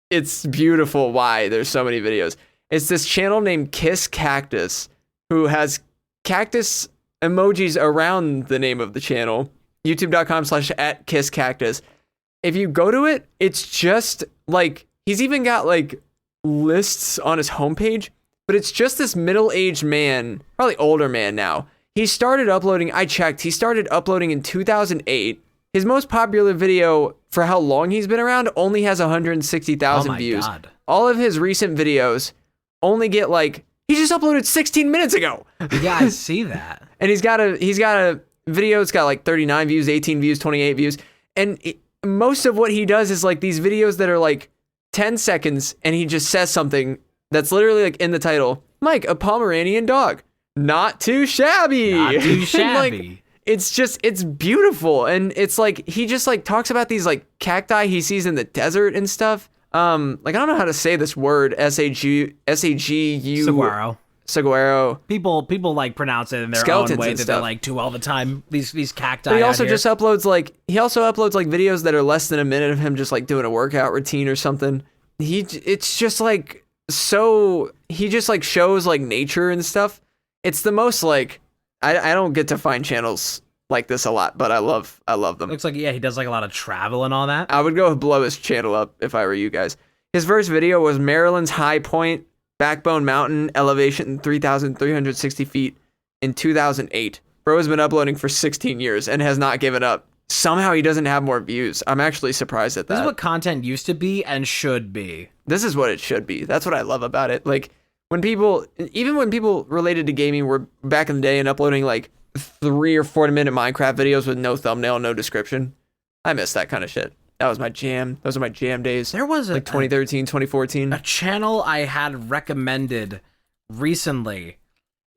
it's beautiful why there's so many videos. It's this channel named Kiss Cactus who has cactus emojis around the name of the channel. YouTube.com/@KissCactus. If you go to it, it's just like, he's even got like lists on his homepage, but it's just this middle-aged man, probably older man now. He started uploading, I checked, he started uploading in 2008. His most popular video for how long he's been around only has 160,000 views. God. All of his recent videos only get like, he just uploaded 16 minutes ago. Yeah, I see that. And he's got a video, it's got like 39 views, 18 views, 28 views. And most of what he does is like these videos that are like 10 seconds and he just says something that's literally like in the title. Mike, a Pomeranian dog. Not too shabby. Not too shabby. Like, it's beautiful. And it's like, he just like talks about these like cacti he sees in the desert and stuff. Like, I don't know how to say this word, S-A-G-U. Saguaro. People like pronounce it in their own way that they like to all the time. These cacti. But he also just uploads like videos that are less than a minute of him just like doing a workout routine or something. It's just like, so he just like shows like nature and stuff. It's the most like, I don't get to find channels like this a lot, but I love them. Looks like, yeah, he does like a lot of travel and all that. I would go blow his channel up if I were you guys. His first video was Maryland's High Point, Backbone Mountain, elevation 3,360 feet in 2008. Bro has been uploading for 16 years and has not given up. Somehow he doesn't have more views. I'm actually surprised at that. This is what content used to be and should be. This is what it should be. That's what I love about it. Like, even when people related to gaming were back in the day and uploading like 3 or 4 minute Minecraft videos with no thumbnail, no description, I miss that kind of shit. That was my jam. Those are my jam days. There was like 2013, 2014. A channel I had recommended recently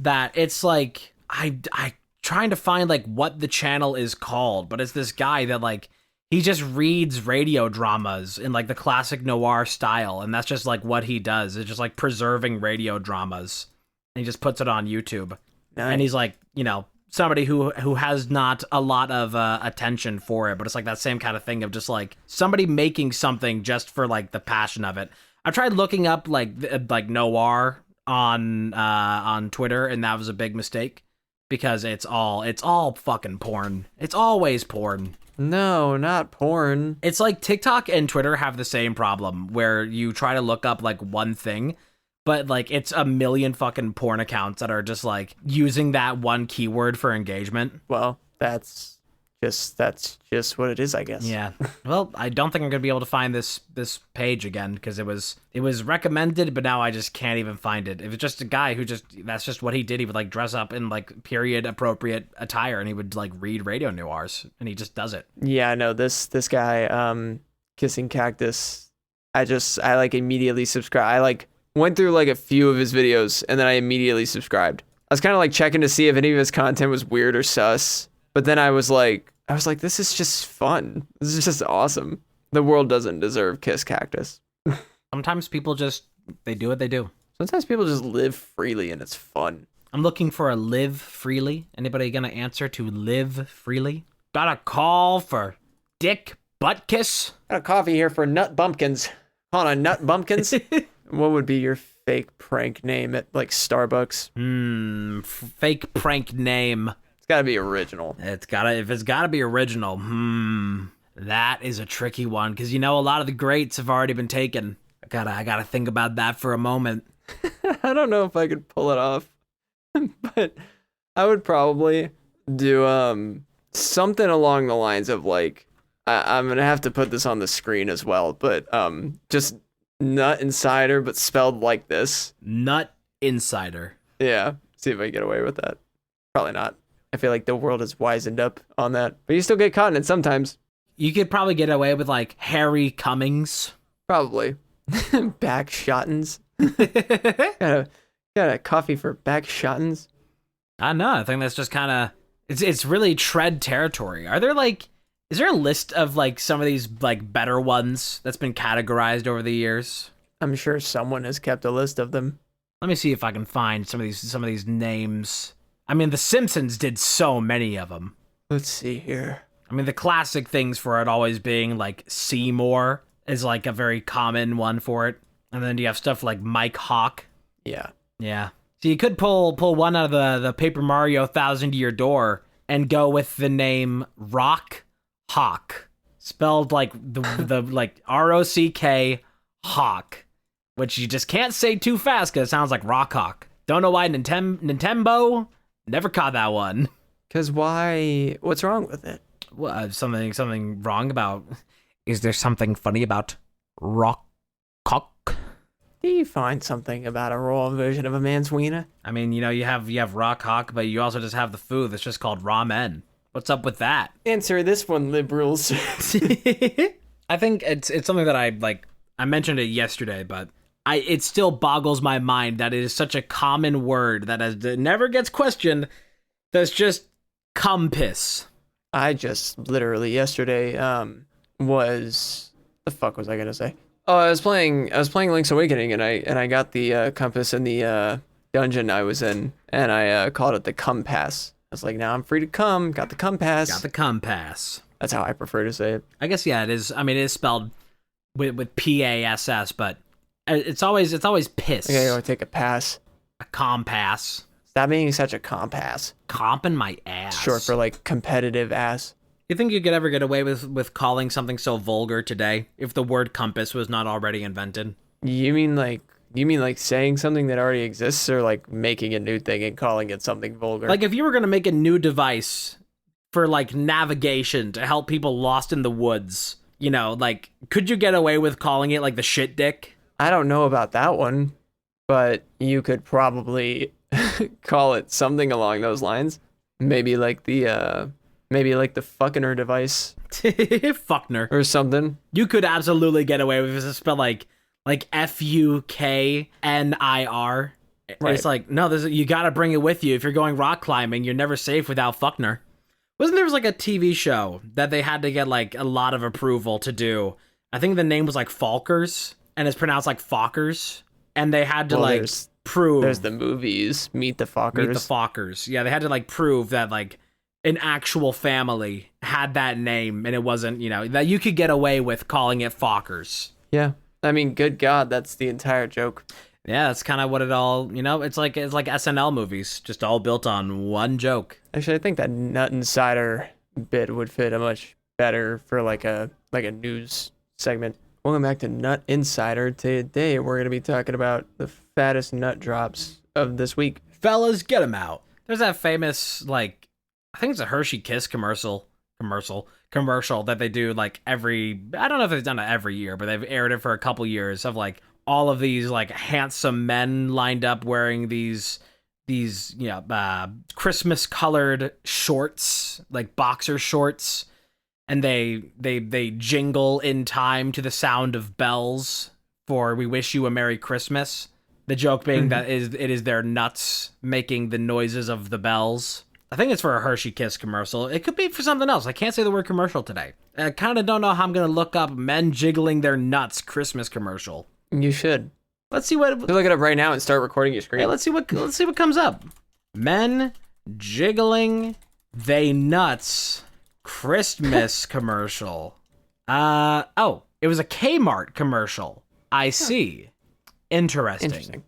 that it's like, I trying to find like what the channel is called, but it's this guy that like, he just reads radio dramas in like the classic noir style, and that's just like what he does. It's just like preserving radio dramas, and he just puts it on YouTube. Nice. And he's like, you know, somebody who has not a lot of attention for it, but it's like that same kind of thing of just like somebody making something just for like the passion of it. I tried looking up like noir on Twitter, and that was a big mistake because it's all fucking porn. It's always porn. No, not porn. It's like TikTok and Twitter have the same problem where you try to look up like one thing, but like it's a million fucking porn accounts that are just like using that one keyword for engagement. Well, that's just what it is, I guess. Yeah. Well, I don't think I'm gonna be able to find this page again because it was recommended, but now I just can't even find it. It was just a guy who that's just what he did. He would like dress up in like period appropriate attire and he would like read radio noirs and he just does it. Yeah, I know this guy, Kissing Cactus. I like immediately subscribed. I like went through like a few of his videos and then I immediately subscribed. I was kind of like checking to see if any of his content was weird or sus. But then I was like, this is just fun. This is just awesome. The world doesn't deserve Kiss Cactus. Sometimes people they do what they do. Sometimes people just live freely and it's fun. I'm looking for a live freely. Anybody gonna answer to live freely? Got a call for Dick Butt Kiss? Got a coffee here for Nut Bumpkins. Calling on Nut Bumpkins? What would be your fake prank name at like Starbucks? Fake prank name. Gotta be original. If it's gotta be original, that is a tricky one because you know a lot of the greats have already been taken. I gotta think about that for a moment. I don't know if I could pull it off, but I would probably do something along the lines of like I'm gonna have to put this on the screen as well, but just Nut Insider, but spelled like this. Nut Insider. Yeah. See if I can get away with that. Probably not. I feel like the world has wisened up on that. But you still get caught in it sometimes. You could probably get away with, like, Harry Cummings. Probably. Back shottens. got a coffee for back shottens. I don't know. I think that's just kind of... It's really tread territory. Are there, like... Is there a list of, like, some of these, like, better ones that's been categorized over the years? I'm sure someone has kept a list of them. Let me see if I can find some of these names. I mean, The Simpsons did so many of them. Let's see here. I mean, the classic things for it always being like Seymour is like a very common one for it. And then you have stuff like Mike Hawk. Yeah. Yeah. So you could pull one out of the Paper Mario 1000-Year Door and go with the name Rock Hawk. Spelled like the like ROCK Hawk. Which you just can't say too fast because it sounds like Rock Hawk. Don't know why Nintendo never caught that one. Because why? What's wrong with it? Something wrong about... Is there something funny about Rock Hawk? Do you find something about a raw version of a man's wiener? I mean, you know, you have Rock Hawk, but you also just have the food that's just called ramen. What's up with that? Answer this one, liberals. I think it's something that I mentioned it yesterday, but it still boggles my mind that it is such a common word that never gets questioned. That's just compass. I just literally yesterday was the fuck was I gonna say? Oh, I was playing Link's Awakening and I got the compass in the dungeon I was in and I called it the compass. I was like, now I'm free to come. Got the compass. Got the compass. That's how I prefer to say it. I guess yeah, it is. I mean, it is spelled with PASS, but it's always piss. I gotta go take a pass. A compass. Stop being such a compass. Comping my ass. Short for like competitive ass. You think you could ever get away with calling something so vulgar today if the word compass was not already invented? You mean like saying something that already exists or like making a new thing and calling it something vulgar? Like if you were going to make a new device for like navigation to help people lost in the woods, you know, like could you get away with calling it like the shit dick? I don't know about that one, but you could probably call it something along those lines. Maybe like the fucking device. Fuckner. Or something. You could absolutely get away with it. It's spelled like FUKNIR. Right. It's like, no, you gotta bring it with you. If you're going rock climbing, you're never safe without fuckner. Wasn't there like a TV show that they had to get like a lot of approval to do? I think the name was like Falkers, and it's pronounced like Fockers. And they had to prove. There's the movies, Meet the Fockers. Meet the Fockers. Yeah, they had to like prove that like an actual family had that name, and it wasn't, you know, that you could get away with calling it Fockers. Yeah. I mean, good God, that's the entire joke. Yeah, that's kind of what it all, you know, it's like SNL movies, just all built on one joke. Actually, I think that Nut Insider bit would fit a much better for like a news segment. Welcome back to Nut Insider. Today, we're going to be talking about the fattest nut drops of this week. Fellas, get them out. There's that famous, like, I think it's a Hershey Kiss commercial that they do like I don't know if they've done it every year, but they've aired it for a couple years of like all of these like handsome men lined up wearing these Christmas colored shorts, like boxer shorts, and they jingle in time to the sound of bells for "We Wish You a Merry Christmas." The joke being that it is their nuts making the noises of the bells. I think it's for a Hershey Kiss commercial. It could be for something else. I can't say the word commercial today. I kind of don't know how I'm going to look up men jiggling their nuts Christmas commercial. You should. Let's see what... You look it up right now and start recording your screen. Yeah, let's see what comes up. Men jiggling they nuts Christmas commercial. Oh, it was a Kmart commercial. I see. Interesting.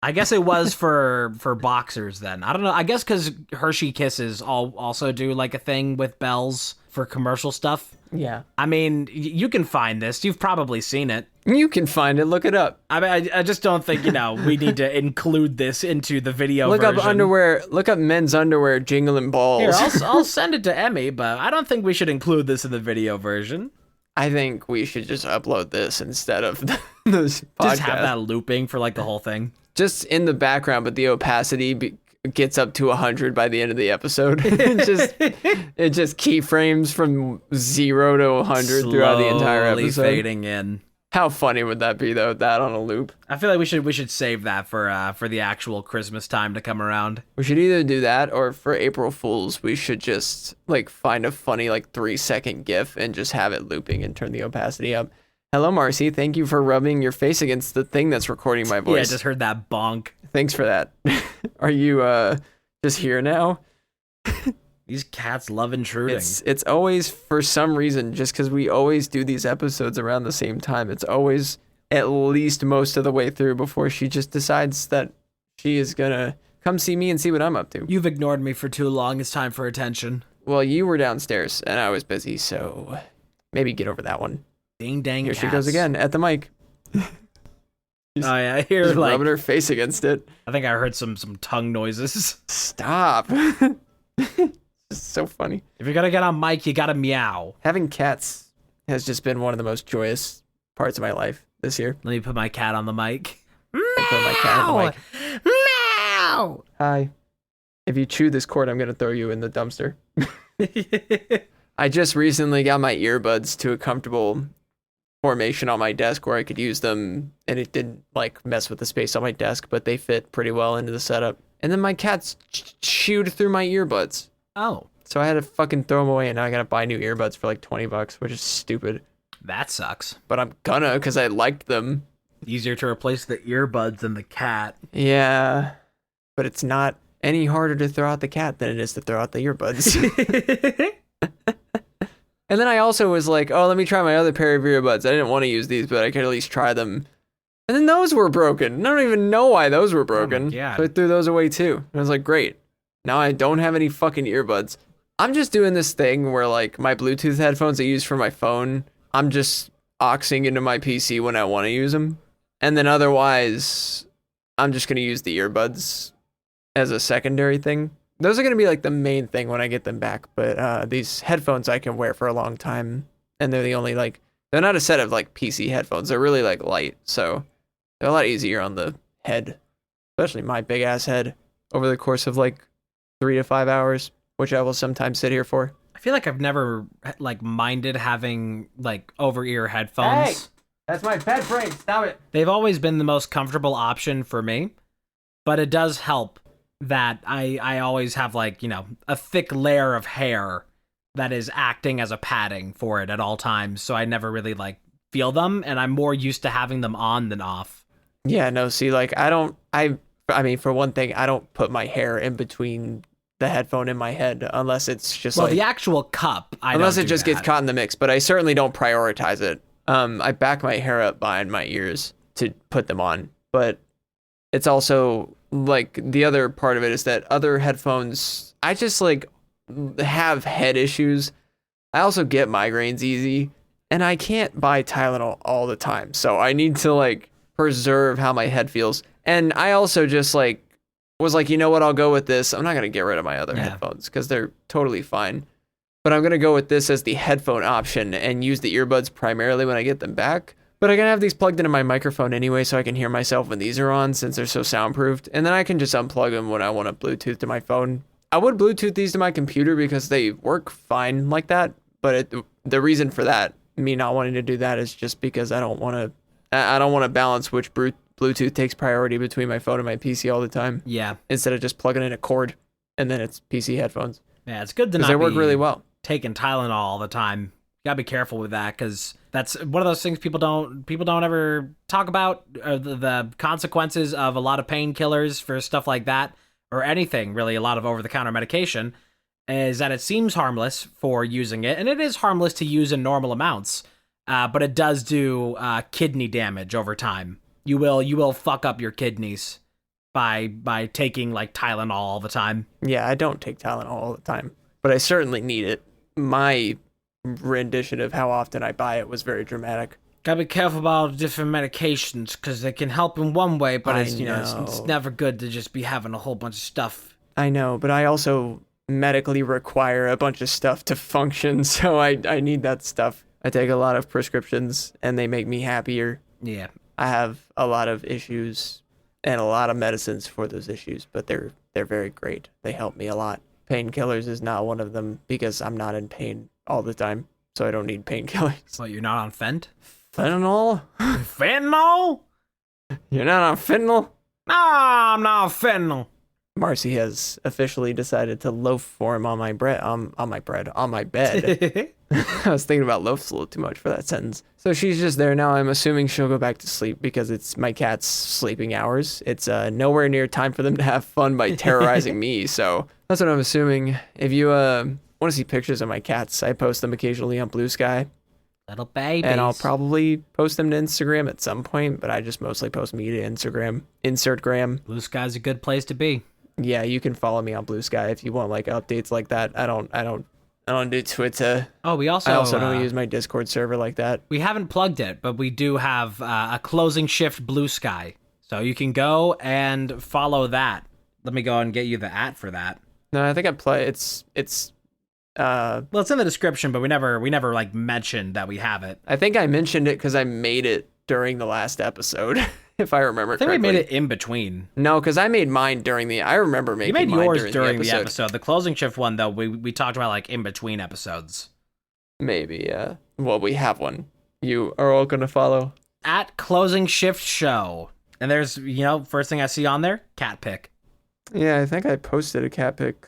I guess it was for boxers then. I don't know. I guess because Hershey Kisses also do like a thing with bells for commercial stuff. Yeah. I mean, you can find this. You've probably seen it. You can find it. Look it up. I mean, I just don't think, we need to include this into the video version. Look up underwear. Look up men's underwear jingling balls. Here, I'll send it to Emmy, but I don't think we should include this in the video version. I think we should just upload this instead of this podcast. Just have that looping for like the whole thing. Just in the background, but the opacity gets up to 100 by the end of the episode. it just keyframes from 0 to 100 throughout the entire episode. Fading in. How funny would that be, though? That on a loop. I feel like we should save that for the actual Christmas time to come around. We should either do that, or for April Fools, we should just like find a funny 3-second GIF and just have it looping and turn the opacity up. Hello, Marcy. Thank you for rubbing your face against the thing that's recording my voice. Yeah, I just heard that bonk. Thanks for that. Are you just here now? These cats love intruding. It's always, for some reason, just because we always do these episodes around the same time, it's always at least most of the way through before she just decides that she is gonna come see me and see what I'm up to. You've ignored me for too long. It's time for attention. Well, you were downstairs and I was busy, so maybe get over that one. Ding dang. Here cats. she goes again at the mic. Oh yeah, I hear Just like rubbing her face against it. I think I heard some tongue noises. Stop. It's so funny. If you're gonna get on mic, you gotta meow. Having cats has just been one of the most joyous parts of my life this year. Let me put my cat on the mic. I put my cat on the mic. Meow. Hi. If you chew this cord, I'm gonna throw you in the dumpster. I just recently got my earbuds to a comfortable formation on my desk where I could use them, and it didn't like mess with the space on my desk, but they fit pretty well into the setup. And then my cats chewed through my earbuds. Oh, So I had to fucking throw them away, and now I gotta buy new earbuds for like $20, which is stupid. that sucks. But I'm gonna, because I liked them. Easier to replace the earbuds than the cat. Yeah. But it's not any harder to throw out the cat than it is to throw out the earbuds. And then I also was like, oh, let me try my other pair of earbuds. I didn't want to use these, but I could at least try them. And then those were broken. I don't even know why those were broken. God. So I threw those away too. And I was like, great. Now I don't have any fucking earbuds. I'm just doing this thing where like my Bluetooth headphones I use for my phone, I'm just auxing into my PC when I want to use them. And then otherwise, I'm just going to use the earbuds as a secondary thing. Those are going to be like the main thing when I get them back. But these headphones I can wear for a long time. And they're the only like, they're not a set of like PC headphones. They're really like light. So they're a lot easier on the head, especially my big ass head over the course of like 3 to 5 hours, which I will sometimes sit here for. I feel like I've never like minded having like over-ear headphones. Hey, that's my bed frame. Stop it. They've always been the most comfortable option for me, but it does help that I always have like, you know, a thick layer of hair that is acting as a padding for it at all times. So I never really like feel them, and I'm more used to having them on than off. Yeah, no, see, like I mean, for one thing, I don't put my hair in between the headphone and my head unless it's just Well, like the actual cup, unless it don't do just that. gets caught in the mix, but I certainly don't prioritize it. I back my hair up behind my ears to put them on, but it's also like the other part of it is that other headphones, I just like have head issues. I also get migraines easy, and I can't buy Tylenol all the time, so I need to like preserve how my head feels. And I also just like was like, you know what, I'll go with this. I'm not gonna get rid of my other headphones because they're totally fine. But I'm gonna go with this as the headphone option and use the earbuds primarily when I get them back. But I'm gonna have these plugged into my microphone anyway, so I can hear myself when these are on, since they're so soundproofed. And then I can just unplug them when I want to Bluetooth to my phone. I would Bluetooth these to my computer because they work fine like that. But the reason for that, me not wanting to do that, is just because I don't want to balance which Bluetooth takes priority between my phone and my PC all the time. Yeah. Instead of just plugging in a cord and then it's PC headphones. Yeah, it's good to Because not they work be really well. taking Tylenol all the time. You gotta be careful with that, because that's one of those things people don't ever talk about, the consequences of a lot of painkillers for stuff like that, or anything really, a lot of over-the-counter medication, is that it seems harmless for using it, and it is harmless to use in normal amounts, but it does do kidney damage over time. You will fuck up your kidneys by taking like Tylenol all the time. Yeah, I don't take Tylenol all the time, but I certainly need it. My rendition of how often I buy it was very dramatic. Gotta be careful about different medications, because they can help in one way, but it's never good to just be having a whole bunch of stuff. I know, but I also medically require a bunch of stuff to function, so I need that stuff. I take a lot of prescriptions, and they make me happier. Yeah. I have a lot of issues and a lot of medicines for those issues, but they're very great. They help me a lot. Painkillers is not one of them because I'm not in pain all the time, so I don't need painkillers. Well, you're not on Fent? Fentanyl? Fentanyl? You're not on fentanyl? No, I'm not on fentanyl. Marcy has officially decided to loaf for him on my bread, on my bed. I was thinking about loafs a little too much for that sentence. So she's just there now. I'm assuming she'll go back to sleep because it's my cat's sleeping hours. It's nowhere near time for them to have fun by terrorizing me. So that's what I'm assuming. If you want to see pictures of my cats, I post them occasionally on Blue Sky. Little babies. And I'll probably post them to Instagram at some point, but I just mostly post me to Instagram. Instagram. Blue Sky's a good place to be. Yeah, you can follow me on Blue Sky if you want like updates like that. I don't do Twitter. Oh, I also don't use my Discord server like that. We haven't plugged it, but we do have a closing shift Blue Sky. So you can go and follow that. Let me go and get you the @ for that. No, I think I play it's well, it's in the description, but we never like mentioned that we have it. I think I mentioned it because I made it during the last episode, if I remember correctly. I think we made it in between. No, because I made mine I remember making mine. You made yours during the episode. The closing shift one, though, we talked about like in between episodes. Maybe, yeah. Well, we have one. You are all going to follow. @closing shift show. And there's, first thing I see on there, cat pic. Yeah, I think I posted a cat pic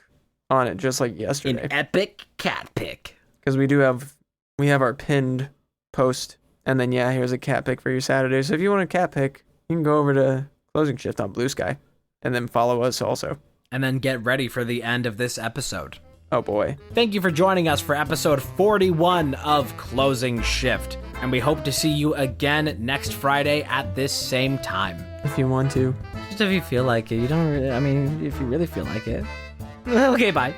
on it just like yesterday. An epic cat pic. Because we have our pinned post. And then, yeah, here's a cat pic for your Saturday. So if you want a cat pic, you can go over to Closing Shift on Blue Sky and then follow us also. And then get ready for the end of this episode. Oh boy. Thank you for joining us for episode 41 of Closing Shift. And we hope to see you again next Friday at this same time. If you want to. Just if you feel like it. If you really feel like it. Okay, bye.